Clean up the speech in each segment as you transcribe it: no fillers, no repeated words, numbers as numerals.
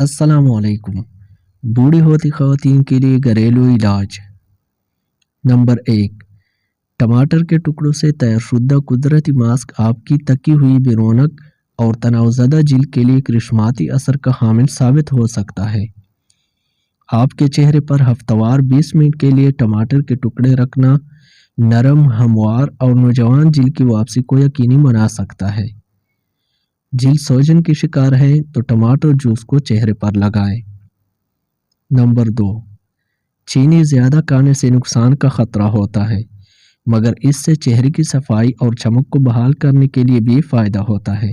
السلام علیکم۔ بوڑھی ہوتی خواتین کے لیے گھریلو علاج۔ نمبر 1، ٹماٹر کے ٹکڑوں سے تیار شدہ قدرتی ماسک آپ کی تکی ہوئی بے رونق اور تناؤ زدہ جلد کے لیے کرشماتی اثر کا حامل ثابت ہو سکتا ہے۔ آپ کے چہرے پر ہفتہ وار 20 منٹ کے لیے ٹماٹر کے ٹکڑے رکھنا نرم، ہموار اور نوجوان جلد کی واپسی کو یقینی بنا سکتا ہے۔ جلد سوجن کی شکار ہے تو ٹماٹر جوس کو چہرے پر لگائیں۔ نمبر 2، چینی زیادہ کھانے سے نقصان کا خطرہ ہوتا ہے، مگر اس سے چہرے کی صفائی اور چمک کو بحال کرنے کے لیے بھی فائدہ ہوتا ہے۔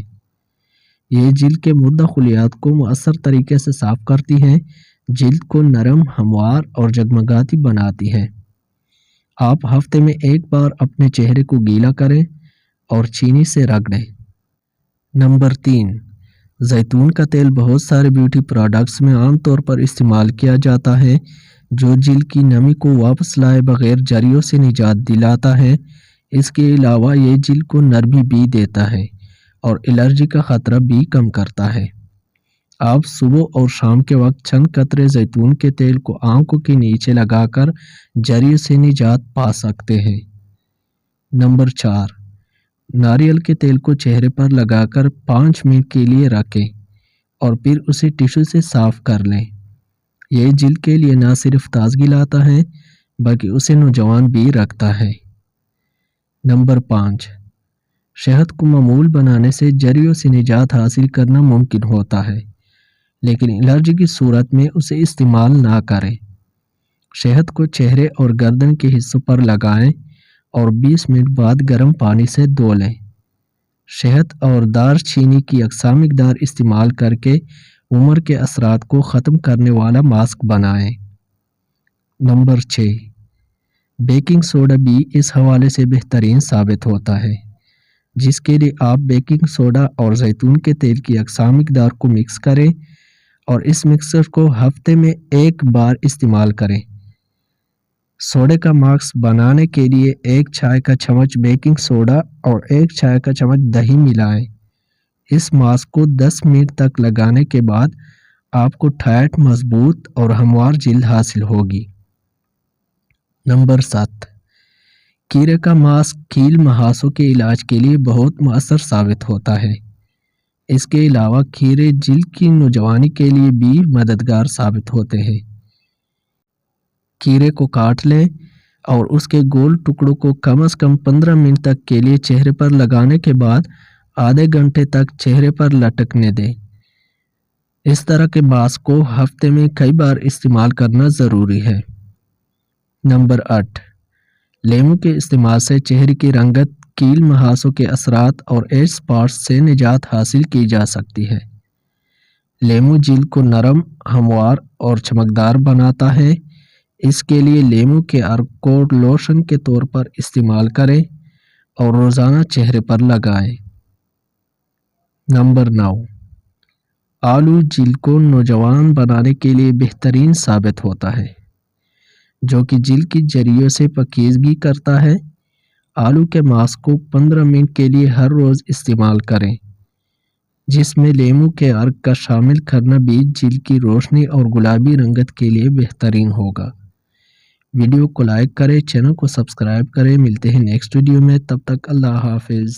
یہ جلد کے مردہ خلیات کو مؤثر طریقے سے صاف کرتی ہے، جلد کو نرم، ہموار اور جگمگاتی بناتی ہے۔ آپ ہفتے میں ایک بار اپنے چہرے کو گیلا کریں اور چینی سے رگڑیں۔ نمبر 3، زیتون کا تیل بہت سارے بیوٹی پروڈکٹس میں عام طور پر استعمال کیا جاتا ہے، جو جلد کی نمی کو واپس لائے بغیر جریوں سے نجات دلاتا ہے۔ اس کے علاوہ یہ جلد کو نرمی بھی دیتا ہے اور الرجی کا خطرہ بھی کم کرتا ہے۔ آپ صبح اور شام کے وقت چند قطرے زیتون کے تیل کو آنکھوں کے نیچے لگا کر جریوں سے نجات پا سکتے ہیں۔ نمبر 4، ناریل کے تیل کو چہرے پر لگا کر 5 منٹ کے لیے رکھیں اور پھر اسے ٹشو سے صاف کر لیں۔ یہ جلد کے لیے نہ صرف تازگی لاتا ہے بلکہ اسے نوجوان بھی رکھتا ہے۔ نمبر 5، شہد کو معمول بنانے سے جریوں سے نجات حاصل کرنا ممکن ہوتا ہے، لیکن الرجی کی صورت میں اسے استعمال نہ کریں۔ شہد کو چہرے اور گردن کے حصوں پر لگائیں اور 20 منٹ بعد گرم پانی سے دھو لیں۔ شہد اور دار چینی کی یکساں مقدار استعمال کر کے عمر کے اثرات کو ختم کرنے والا ماسک بنائیں۔ نمبر 6، بیکنگ سوڈا بھی اس حوالے سے بہترین ثابت ہوتا ہے، جس کے لیے آپ بیکنگ سوڈا اور زیتون کے تیل کی یکساں مقدار کو مکس کریں اور اس مکسچر کو ہفتے میں ایک بار استعمال کریں۔ سوڈے کا ماسک بنانے کے لیے 1 چائے کا چمچ بیکنگ سوڈا اور 1 چائے کا چمچ دہی ملائیں۔ اس ماسک کو 10 منٹ تک لگانے کے بعد آپ کو ٹھیٹ، مضبوط اور ہموار جلد حاصل ہوگی۔ نمبر 7، کھیرے کا ماسک کیل مہاسوں کے علاج کے لیے بہت مؤثر ثابت ہوتا ہے۔ اس کے علاوہ کھیرے جلد کی نوجوانی کے لیے بھی مددگار ثابت ہوتے ہیں۔ کھیرے کو کاٹ لیں اور اس کے گول ٹکڑوں کو کم از کم 15 منٹ تک کے لیے چہرے پر لگانے کے بعد آدھے گھنٹے تک چہرے پر لٹکنے دیں۔ اس طرح کے ماسک کو ہفتے میں کئی بار استعمال کرنا ضروری ہے۔ نمبر 8، لیموں کے استعمال سے چہرے کی رنگت، کیل مہاسوں کے اثرات اور ایج سپاٹس سے نجات حاصل کی جا سکتی ہے۔ لیموں جلد کو نرم، ہموار اور چمکدار بناتا ہے۔ اس کے لیے لیموں کے عرق کو لوشن کے طور پر استعمال کریں اور روزانہ چہرے پر لگائیں۔ نمبر 9، آلو جلد کو نوجوان بنانے کے لیے بہترین ثابت ہوتا ہے، جو کہ جلد کی جریوں سے پاکیزگی کرتا ہے۔ آلو کے ماسک کو 15 منٹ کے لیے ہر روز استعمال کریں، جس میں لیموں کے عرق کا شامل کرنا بھی جلد کی روشنی اور گلابی رنگت کے لیے بہترین ہوگا۔ ویڈیو کو لائک کریں، چینل کو سبسکرائب کریں۔ ملتے ہیں نیکسٹ ویڈیو میں، تب تک اللہ حافظ۔